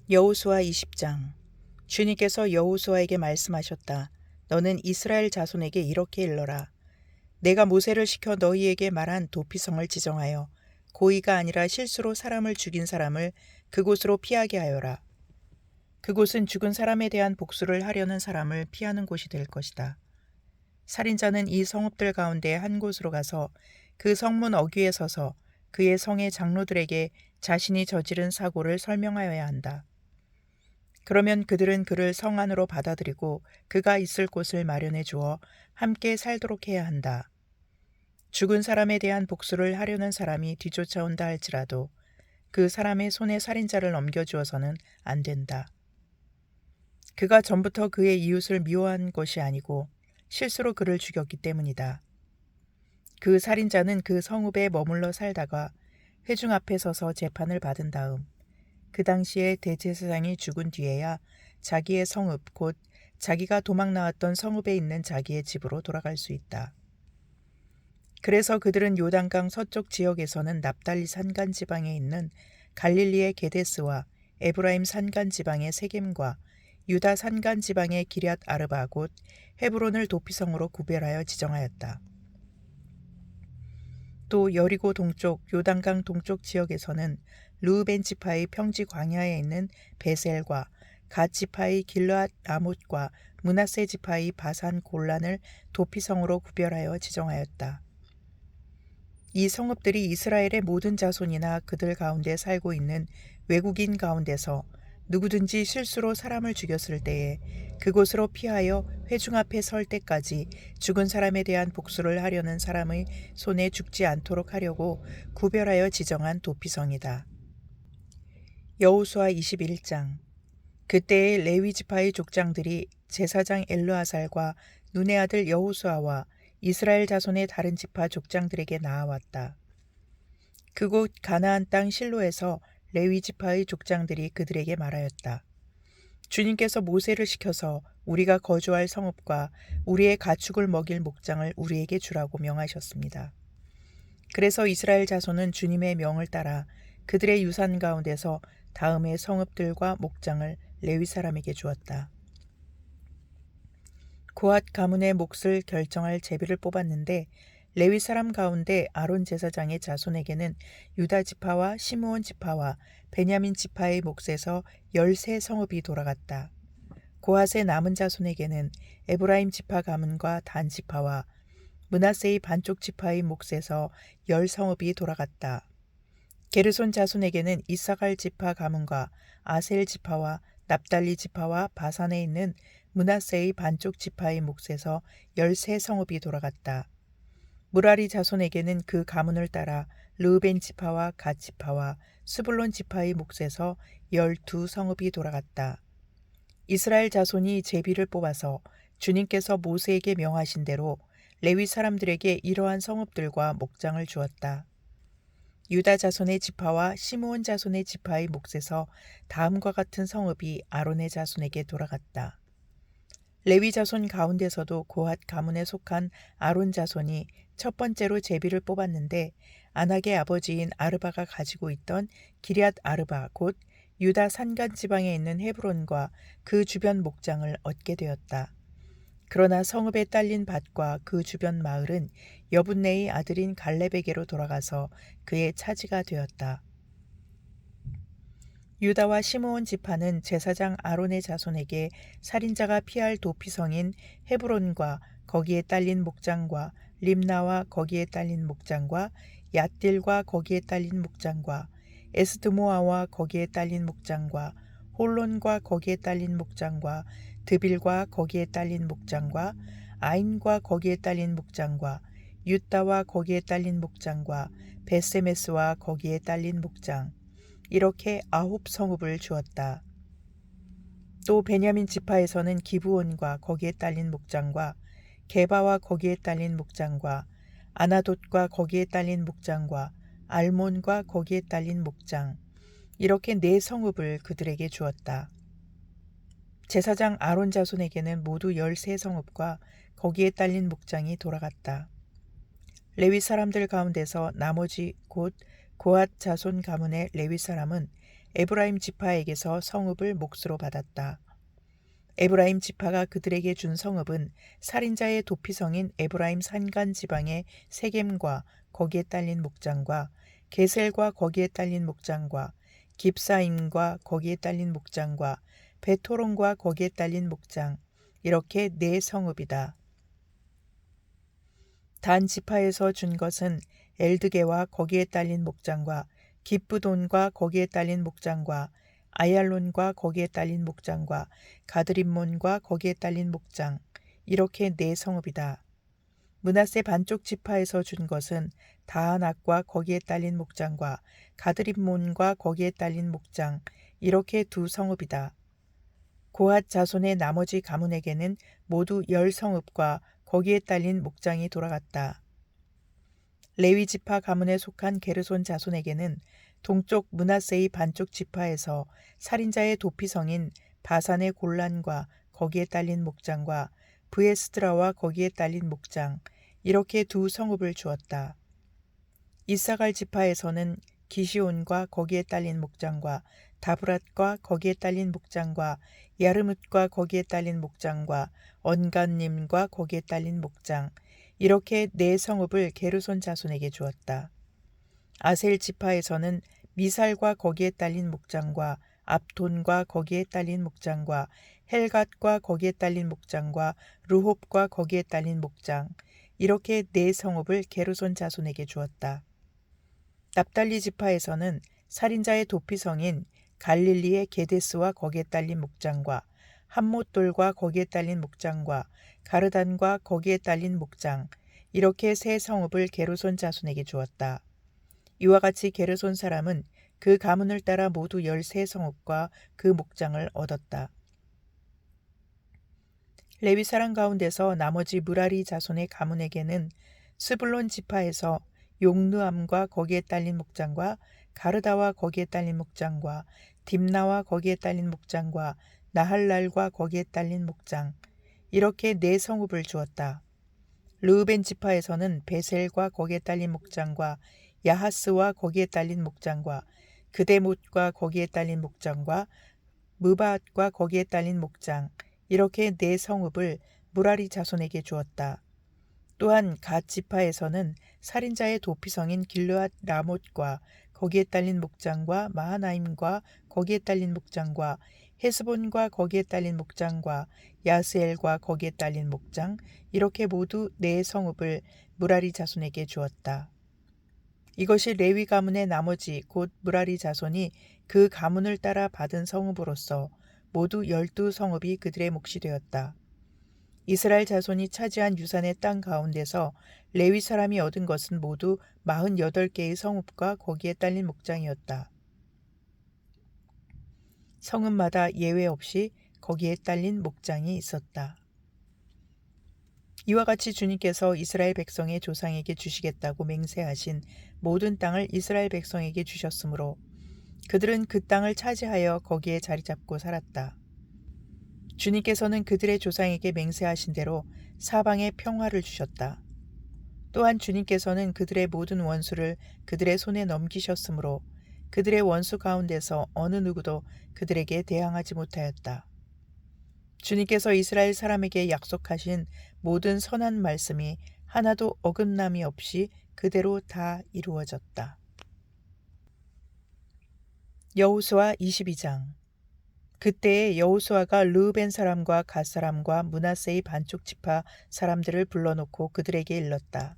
여호수아 20장. 주님께서 여호수아에게 말씀하셨다. 너는 이스라엘 자손에게 이렇게 일러라. 내가 모세를 시켜 너희에게 말한 도피성을 지정하여 고의가 아니라 실수로 사람을 죽인 사람을 그곳으로 피하게 하여라. 그곳은 죽은 사람에 대한 복수를 하려는 사람을 피하는 곳이 될 것이다. 살인자는 이 성읍들 가운데 한 곳으로 가서 그 성문 어귀에 서서 그의 성의 장로들에게 자신이 저지른 사고를 설명하여야 한다. 그러면 그들은 그를 성 안으로 받아들이고 그가 있을 곳을 마련해 주어 함께 살도록 해야 한다. 죽은 사람에 대한 복수를 하려는 사람이 뒤쫓아온다 할지라도 그 사람의 손에 살인자를 넘겨주어서는 안 된다. 그가 전부터 그의 이웃을 미워한 것이 아니고 실수로 그를 죽였기 때문이다. 그 살인자는 그 성읍에 머물러 살다가 회중 앞에 서서 재판을 받은 다음 그 당시에 대제사장이 죽은 뒤에야 자기의 성읍 곧 자기가 도망 나왔던 성읍에 있는 자기의 집으로 돌아갈 수 있다. 그래서 그들은 요단강 서쪽 지역에서는 납달리 산간 지방에 있는 갈릴리의 게데스와 에브라임 산간 지방의 세겜과 유다 산간 지방의 기럇 아르바 곧 헤브론을 도피성으로 구별하여 지정하였다. 또 여리고 동쪽 요단강 동쪽 지역에서는 르우벤 지파의 평지 광야에 있는 베셀과 갓 지파의 길르앗 라못과 므낫세 지파의 바산 골란을 도피성으로 구별하여 지정하였다. 이 성읍들이 이스라엘의 모든 자손이나 그들 가운데 살고 있는 외국인 가운데서 누구든지 실수로 사람을 죽였을 때에 그곳으로 피하여 회중 앞에 설 때까지 죽은 사람에 대한 복수를 하려는 사람의 손에 죽지 않도록 하려고 구별하여 지정한 도피성이다. 여호수아 21장. 그때의 레위 지파의 족장들이 제사장 엘르아살과 눈의 아들 여호수아와 이스라엘 자손의 다른 지파 족장들에게 나아왔다. 그곳 가나안 땅 실로에서 레위 지파의 족장들이 그들에게 말하였다. 주님께서 모세를 시켜서 우리가 거주할 성읍과 우리의 가축을 먹일 목장을 우리에게 주라고 명하셨습니다. 그래서 이스라엘 자손은 주님의 명을 따라 그들의 유산 가운데서 다음의 성읍들과 목장을 레위 사람에게 주었다. 고핫 가문의 몫을 결정할 제비를 뽑았는데 레위 사람 가운데 아론 제사장의 자손에게는 유다 지파와 시므온 지파와 베냐민 지파의 몫에서 13성읍이 돌아갔다. 고핫의 남은 자손에게는 에브라임 지파 가문과 단 지파와 므낫세의 반쪽 지파의 몫에서 10성읍이 돌아갔다. 게르손 자손에게는 이사갈 지파 가문과 아셀 지파와 납달리 지파와 바산에 있는 므낫세의 반쪽 지파의 몫에서 13성읍이 돌아갔다. 무라리 자손에게는 그 가문을 따라 르우벤 지파와 갓 지파와 스불론 지파의 몫에서 12성읍이 돌아갔다. 이스라엘 자손이 제비를 뽑아서 주님께서 모세에게 명하신 대로 레위 사람들에게 이러한 성읍들과 목장을 주었다. 유다 자손의 지파와 시므온 자손의 지파의 몫에서 다음과 같은 성읍이 아론의 자손에게 돌아갔다. 레위 자손 가운데서도 고핫 가문에 속한 아론 자손이 첫 번째로 제비를 뽑았는데 아낙의 아버지인 아르바가 가지고 있던 기럇 아르바 곧 유다 산간 지방에 있는 헤브론과 그 주변 목장을 얻게 되었다. 그러나 성읍에 딸린 밭과 그 주변 마을은 여분네의 아들인 갈렙에게로 돌아가서 그의 차지가 되었다. 유다와 시므온 지파는 제사장 아론의 자손에게 살인자가 피할 도피성인 헤브론과 거기에 딸린 목장과 림나와 거기에 딸린 목장과 얏딜과 거기에 딸린 목장과 에스드모아와 거기에 딸린 목장과 홀론과 거기에 딸린 목장과 드빌과 거기에 딸린 목장과 아인과 거기에 딸린 목장과 윳다와 거기에 딸린 목장과 베세메스와 거기에 딸린 목장 이렇게 9성읍을 주었다. 또 베냐민 지파에서는 기브온과 거기에 딸린 목장과 게바와 거기에 딸린 목장과 아나돗과 거기에 딸린 목장과 알몬과 거기에 딸린 목장 이렇게 4성읍을 그들에게 주었다. 제사장 아론 자손에게는 모두 13성읍과 거기에 딸린 목장이 돌아갔다. 레위 사람들 가운데서 나머지 곧 고핫 자손 가문의 레위 사람은 에브라임 지파에게서 성읍을 몫으로 받았다. 에브라임 지파가 그들에게 준 성읍은 살인자의 도피성인 에브라임 산간 지방의 세겜과 거기에 딸린 목장과 게셀과 거기에 딸린 목장과 깁사임과 거기에 딸린 목장과 베토론과 거기에 딸린 목장, 이렇게 네 성읍이다. 단 지파에서 준 것은 엘드게와 거기에 딸린 목장과 깁브돈과 거기에 딸린 목장과 아얄론과 거기에 딸린 목장과 가드림몬과 거기에 딸린 목장, 이렇게 네 성읍이다. 므낫세 반쪽 지파에서 준 것은 다하낙과 거기에 딸린 목장과 가드림몬과 거기에 딸린 목장, 이렇게 두 성읍이다. 고핫 자손의 나머지 가문에게는 모두 10성읍과 거기에 딸린 목장이 돌아갔다. 레위 지파 가문에 속한 게르손 자손에게는 동쪽 므낫세의 반쪽 지파에서 살인자의 도피성인 바산의 골란과 거기에 딸린 목장과 브에스드라와 거기에 딸린 목장, 이렇게 두 성읍을 주었다. 이사갈 지파에서는 기시온과 거기에 딸린 목장과 다브랏과 거기에 딸린 목장과 야르뭇과 거기에 딸린 목장과 언간님과 거기에 딸린 목장, 이렇게 네 성읍을 게르손 자손에게 주었다. 아셀 지파에서는 미살과 거기에 딸린 목장과 압돈과 거기에 딸린 목장과 헬갓과 거기에 딸린 목장과 르홉과 거기에 딸린 목장, 이렇게 네 성읍을 게르손 자손에게 주었다. 납달리 지파에서는 살인자의 도피성인 갈릴리의 게데스와 거기에 딸린 목장과 함못돌과 거기에 딸린 목장과 가르단과 거기에 딸린 목장, 이렇게 세 성읍을 게르손 자손에게 주었다. 이와 같이 게르손 사람은 그 가문을 따라 모두 13성읍과 그 목장을 얻었다. 레위 사람 가운데서 나머지 무라리 자손의 가문에게는 스불론 지파에서 용느암과 거기에 딸린 목장과 가르다와 거기에 딸린 목장과 딥나와 거기에 딸린 목장과 나할랄과 거기에 딸린 목장, 이렇게 네 성읍을 주었다. 르우벤 지파에서는 베셀과 거기에 딸린 목장과 야하스와 거기에 딸린 목장과 그데못과 거기에 딸린 목장과 무바앗과 거기에 딸린 목장, 이렇게 네 성읍을 무라리 자손에게 주었다. 또한 갓 지파에서는 살인자의 도피성인 길르앗 라못과 거기에 딸린 목장과 마하나임과 거기에 딸린 목장과 헤스본과 거기에 딸린 목장과 야스엘과 거기에 딸린 목장, 이렇게 모두 네 성읍을 무라리 자손에게 주었다. 이것이 레위 가문의 나머지 곧 무라리 자손이 그 가문을 따라 받은 성읍으로서 모두 12성읍이 그들의 몫이 되었다. 이스라엘 자손이 차지한 유산의 땅 가운데서 레위 사람이 얻은 것은 모두 48개의 성읍과 거기에 딸린 목장이었다. 성읍마다 예외 없이 거기에 딸린 목장이 있었다. 이와 같이 주님께서 이스라엘 백성의 조상에게 주시겠다고 맹세하신 모든 땅을 이스라엘 백성에게 주셨으므로 그들은 그 땅을 차지하여 거기에 자리 잡고 살았다. 주님께서는 그들의 조상에게 맹세하신 대로 사방에 평화를 주셨다. 또한 주님께서는 그들의 모든 원수를 그들의 손에 넘기셨으므로 그들의 원수 가운데서 어느 누구도 그들에게 대항하지 못하였다. 주님께서 이스라엘 사람에게 약속하신 모든 선한 말씀이 하나도 어긋남이 없이 그대로 다 이루어졌다. 여호수아 22장. 그때에 여호수아가 르우벤 사람과 갓 사람과 므낫세의 반쪽 지파 사람들을 불러놓고 그들에게 일렀다.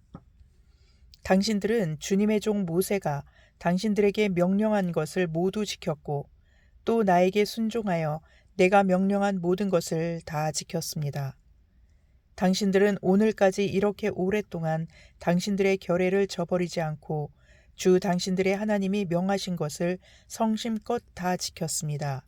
당신들은 주님의 종 모세가 당신들에게 명령한 것을 모두 지켰고 또 나에게 순종하여 내가 명령한 모든 것을 다 지켰습니다. 당신들은 오늘까지 이렇게 오랫동안 당신들의 결례를 저버리지 않고 주 당신들의 하나님이 명하신 것을 성심껏 다 지켰습니다.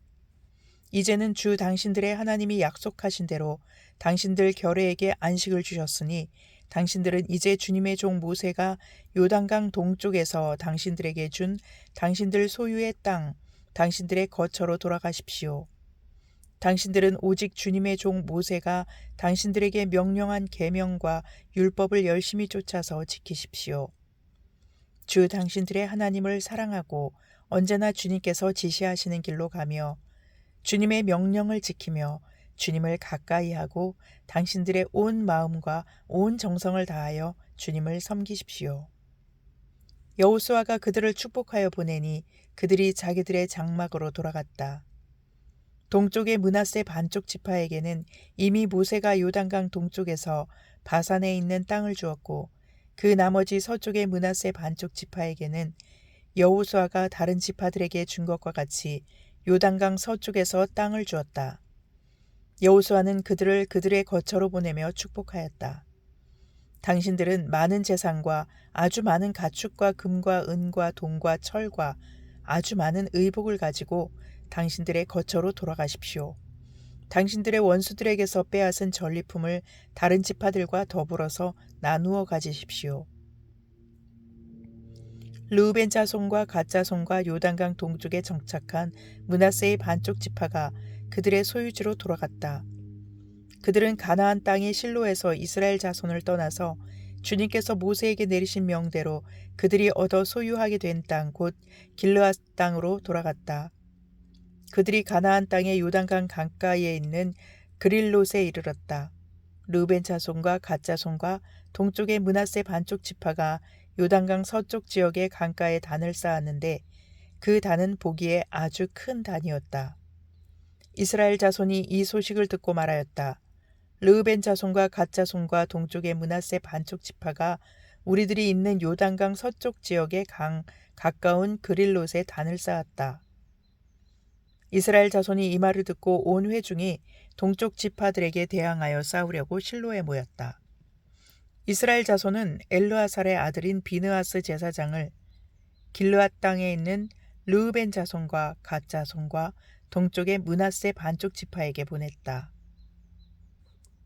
이제는 주 당신들의 하나님이 약속하신 대로 당신들 결례에게 안식을 주셨으니 당신들은 이제 주님의 종 모세가 요단강 동쪽에서 당신들에게 준 당신들 소유의 땅, 당신들의 거처로 돌아가십시오. 당신들은 오직 주님의 종 모세가 당신들에게 명령한 계명과 율법을 열심히 쫓아서 지키십시오. 주 당신들의 하나님을 사랑하고 언제나 주님께서 지시하시는 길로 가며 주님의 명령을 지키며 주님을 가까이 하고 당신들의 온 마음과 온 정성을 다하여 주님을 섬기십시오. 여호수아가 그들을 축복하여 보내니 그들이 자기들의 장막으로 돌아갔다. 동쪽의 므낫세 반쪽 지파에게는 이미 모세가 요단강 동쪽에서 바산에 있는 땅을 주었고 그 나머지 서쪽의 므낫세 반쪽 지파에게는 여호수아가 다른 지파들에게 준 것과 같이 요단강 서쪽에서 땅을 주었다. 여호수아는 그들을 그들의 거처로 보내며 축복하였다. 당신들은 많은 재산과 아주 많은 가축과 금과 은과 동과 철과 아주 많은 의복을 가지고 당신들의 거처로 돌아가십시오. 당신들의 원수들에게서 빼앗은 전리품을 다른 지파들과 더불어서 나누어 가지십시오. 르우벤 자손과 갓 자손과 요단강 동쪽에 정착한 므낫세의 반쪽 지파가 그들의 소유지로 돌아갔다. 그들은 가나안 땅의 실로에서 이스라엘 자손을 떠나서 주님께서 모세에게 내리신 명대로 그들이 얻어 소유하게 된 땅 곧 길르앗 땅으로 돌아갔다. 그들이 가나안 땅의 요단강 강가에 있는 그릴롯에 이르렀다. 르우벤 자손과 갓 자손과 동쪽의 므낫세 반쪽 지파가 요단강 서쪽 지역의 강가에 단을 쌓았는데 그 단은 보기에 아주 큰 단이었다. 이스라엘 자손이 이 소식을 듣고 말하였다. 르우벤 자손과 갓 자손과 동쪽의 므낫세 반쪽 지파가 우리들이 있는 요단강 서쪽 지역의 강 가까운 그릴롯에 단을 쌓았다. 이스라엘 자손이 이 말을 듣고 온 회중이 동쪽 지파들에게 대항하여 싸우려고 실로에 모였다. 이스라엘 자손은 엘르아살의 아들인 비느하스 제사장을 길르앗 땅에 있는 르우벤 자손과 갓 자손과 동쪽의 므낫세 반쪽 지파에게 보냈다.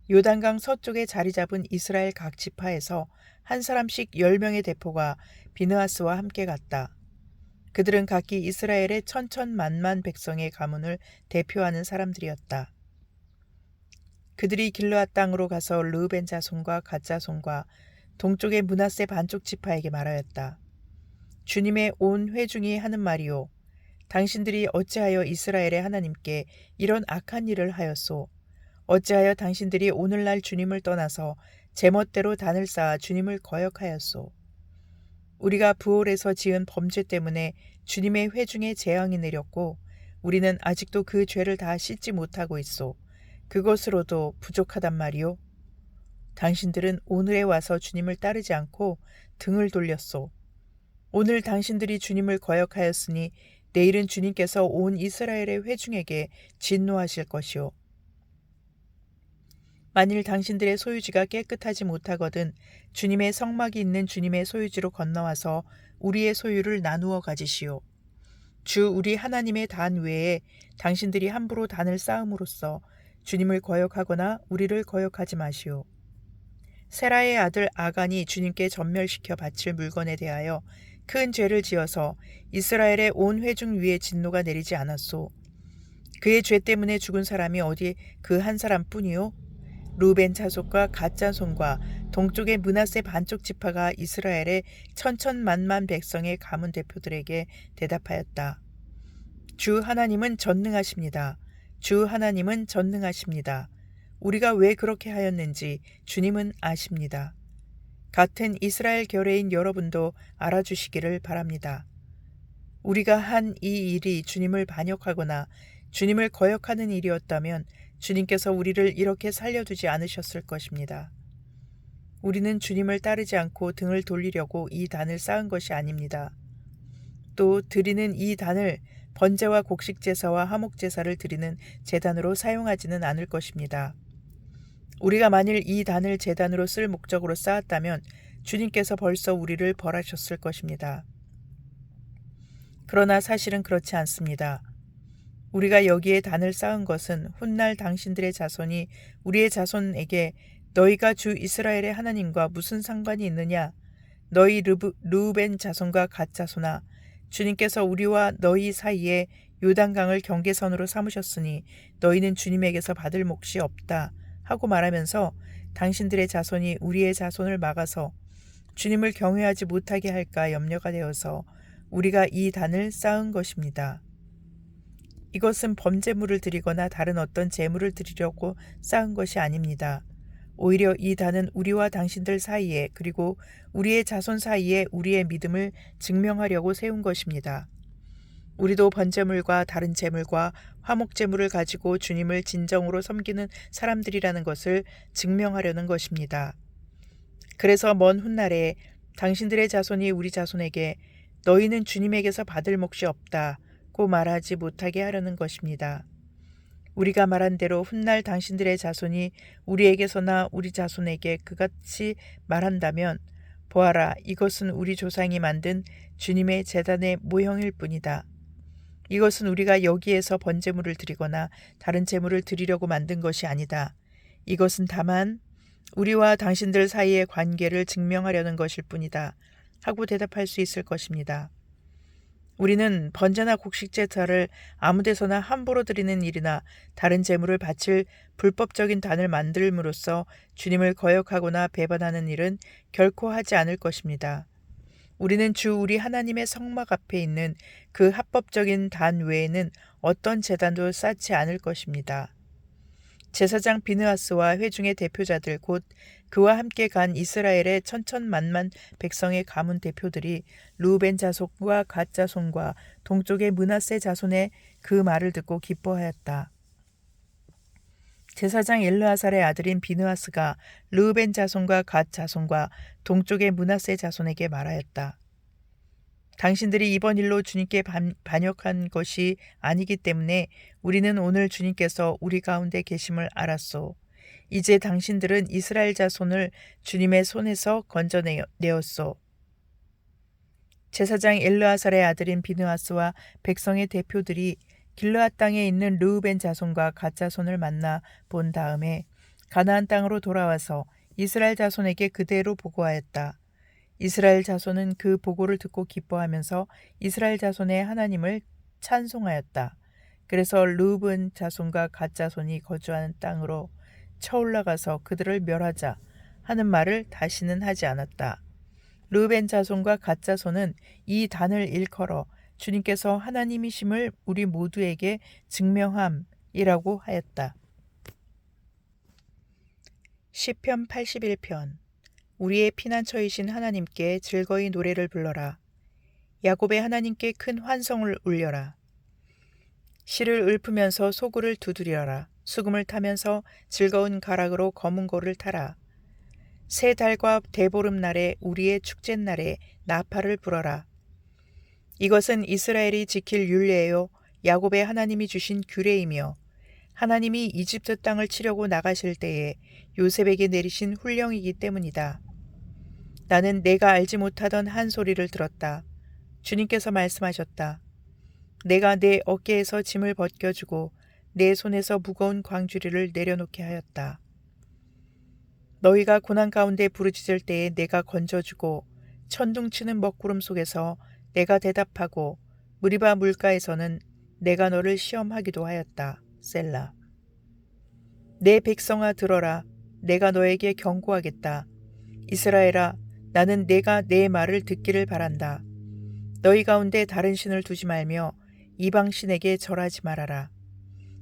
요단강 서쪽에 자리 잡은 이스라엘 각 지파에서 한 사람씩 10명의 대포가 비느하스와 함께 갔다. 그들은 각기 이스라엘의 천천만만 백성의 가문을 대표하는 사람들이었다. 그들이 길르앗 땅으로 가서 르우벤 자손과 갓 자손과 동쪽의 므낫세 반쪽 지파에게 말하였다. 주님의 온 회중이 하는 말이요. 당신들이 어찌하여 이스라엘의 하나님께 이런 악한 일을 하였소? 어찌하여 당신들이 오늘날 주님을 떠나서 제멋대로 단을 쌓아 주님을 거역하였소? 우리가 부올에서 지은 범죄 때문에 주님의 회중에 재앙이 내렸고 우리는 아직도 그 죄를 다 씻지 못하고 있소. 그것으로도 부족하단 말이오. 당신들은 오늘에 와서 주님을 따르지 않고 등을 돌렸소. 오늘 당신들이 주님을 거역하였으니 내일은 주님께서 온 이스라엘의 회중에게 진노하실 것이오. 만일 당신들의 소유지가 깨끗하지 못하거든 주님의 성막이 있는 주님의 소유지로 건너와서 우리의 소유를 나누어 가지시오. 주 우리 하나님의 단 외에 당신들이 함부로 단을 쌓음으로써 주님을 거역하거나 우리를 거역하지 마시오. 세라의 아들 아간이 주님께 전멸시켜 바칠 물건에 대하여 큰 죄를 지어서 이스라엘의 온 회중 위에 진노가 내리지 않았소. 그의 죄 때문에 죽은 사람이 어디 그 한 사람뿐이요? 르우벤 자손과 갓 자손과 동쪽의 므낫세 반쪽 지파가 이스라엘의 천천만만 백성의 가문 대표들에게 대답하였다. 주 하나님은 전능하십니다. 주 하나님은 전능하십니다. 우리가 왜 그렇게 하였는지 주님은 아십니다. 같은 이스라엘 결례인 여러분도 알아주시기를 바랍니다. 우리가 한 이 일이 주님을 반역하거나 주님을 거역하는 일이었다면 주님께서 우리를 이렇게 살려두지 않으셨을 것입니다. 우리는 주님을 따르지 않고 등을 돌리려고 이 단을 쌓은 것이 아닙니다. 또 드리는 이 단을 번제와 곡식제사와 화목제사를 드리는 제단으로 사용하지는 않을 것입니다. 우리가 만일 이 단을 제단으로 쓸 목적으로 쌓았다면 주님께서 벌써 우리를 벌하셨을 것입니다. 그러나 사실은 그렇지 않습니다. 우리가 여기에 단을 쌓은 것은 훗날 당신들의 자손이 우리의 자손에게 너희가 주 이스라엘의 하나님과 무슨 상관이 있느냐? 너희 르우벤 자손과 갓 자손아, 주님께서 우리와 너희 사이에 요단강을 경계선으로 삼으셨으니 너희는 주님에게서 받을 몫이 없다 하고 말하면서 당신들의 자손이 우리의 자손을 막아서 주님을 경외하지 못하게 할까 염려가 되어서 우리가 이 단을 쌓은 것입니다. 이것은 범제물을 드리거나 다른 어떤 제물을 드리려고 쌓은 것이 아닙니다. 오히려 이 단은 우리와 당신들 사이에 그리고 우리의 자손 사이에 우리의 믿음을 증명하려고 세운 것입니다. 우리도 번제물과 다른 제물과 화목제물을 가지고 주님을 진정으로 섬기는 사람들이라는 것을 증명하려는 것입니다. 그래서 먼 훗날에 당신들의 자손이 우리 자손에게 너희는 주님에게서 받을 몫이 없다고 말하지 못하게 하려는 것입니다. 우리가 말한 대로 훗날 당신들의 자손이 우리에게서나 우리 자손에게 그같이 말한다면 보아라, 이것은 우리 조상이 만든 주님의 제단의 모형일 뿐이다. 이것은 우리가 여기에서 번제물을 드리거나 다른 제물을 드리려고 만든 것이 아니다. 이것은 다만 우리와 당신들 사이의 관계를 증명하려는 것일 뿐이다. 하고 대답할 수 있을 것입니다. 우리는 번제나 곡식 제사를 아무 데서나 함부로 드리는 일이나 다른 제물을 바칠 불법적인 단을 만들므로써 주님을 거역하거나 배반하는 일은 결코 하지 않을 것입니다. 우리는 주 우리 하나님의 성막 앞에 있는 그 합법적인 단 외에는 어떤 제단도 쌓지 않을 것입니다. 제사장 비느하스와 회중의 대표자들 곧 그와 함께 간 이스라엘의 천천만만 백성의 가문 대표들이 르우벤 자손과 갓 자손과 동쪽의 므낫세 자손의 그 말을 듣고 기뻐하였다. 제사장 엘르아살의 아들인 비느하스가 르우벤 자손과 갓 자손과 동쪽의 므낫세 자손에게 말하였다. 당신들이 이번 일로 주님께 반역한 것이 아니기 때문에 우리는 오늘 주님께서 우리 가운데 계심을 알았소. 이제 당신들은 이스라엘 자손을 주님의 손에서 건져내었소. 제사장 엘르아살의 아들인 비느하스와 백성의 대표들이 길르앗 땅에 있는 르우벤 자손과 갓 자손을 만나 본 다음에 가나안 땅으로 돌아와서 이스라엘 자손에게 그대로 보고하였다. 이스라엘 자손은 그 보고를 듣고 기뻐하면서 이스라엘 자손의 하나님을 찬송하였다. 그래서 르우벤 자손과 갓 자손이 거주하는 땅으로 쳐올라가서 그들을 멸하자 하는 말을 다시는 하지 않았다. 르우벤 자손과 갓 자손은 이 단을 일컬어 주님께서 하나님이심을 우리 모두에게 증명함이라고 하였다. 시편 81편. 우리의 피난처이신 하나님께 즐거이 노래를 불러라. 야곱의 하나님께 큰 환성을 울려라. 실을 읊으면서 소굴을 두드려라. 수금을 타면서 즐거운 가락으로 검은 고를 타라. 새 달과 대보름날에 우리의 축제날에 나팔을 불어라. 이것은 이스라엘이 지킬 율례요 야곱의 하나님이 주신 규례이며 하나님이 이집트 땅을 치려고 나가실 때에 요셉에게 내리신 훈령이기 때문이다. 나는 내가 알지 못하던 한 소리를 들었다. 주님께서 말씀하셨다. 내가 내 어깨에서 짐을 벗겨주고 내 손에서 무거운 광주리를 내려놓게 하였다. 너희가 고난 가운데 부르짖을 때에 내가 건져주고 천둥치는 먹구름 속에서 내가 대답하고 무리바 물가에서는 내가 너를 시험하기도 하였다. 셀라. 내 백성아 들어라. 내가 너에게 경고하겠다. 이스라엘아, 나는 내가 내 말을 듣기를 바란다. 너희 가운데 다른 신을 두지 말며 이방 신에게 절하지 말아라.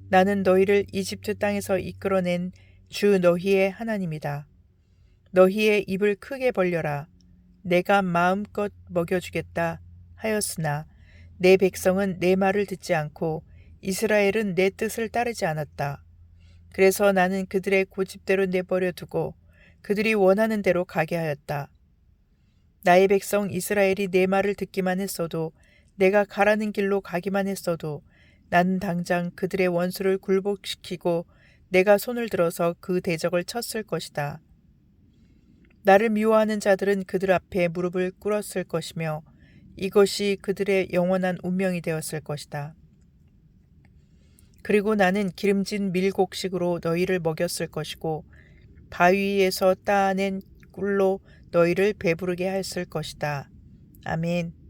나는 너희를 이집트 땅에서 이끌어낸 주 너희의 하나님이다. 너희의 입을 크게 벌려라. 내가 마음껏 먹여주겠다 하였으나 내 백성은 내 말을 듣지 않고 이스라엘은 내 뜻을 따르지 않았다. 그래서 나는 그들의 고집대로 내버려 두고 그들이 원하는 대로 가게 하였다. 나의 백성 이스라엘이 내 말을 듣기만 했어도 내가 가라는 길로 가기만 했어도 나는 당장 그들의 원수를 굴복시키고 내가 손을 들어서 그 대적을 쳤을 것이다. 나를 미워하는 자들은 그들 앞에 무릎을 꿇었을 것이며 이것이 그들의 영원한 운명이 되었을 것이다. 그리고 나는 기름진 밀곡식으로 너희를 먹였을 것이고 바위에서 따낸 꿀로 너희를 배부르게 했을 것이다. 아멘.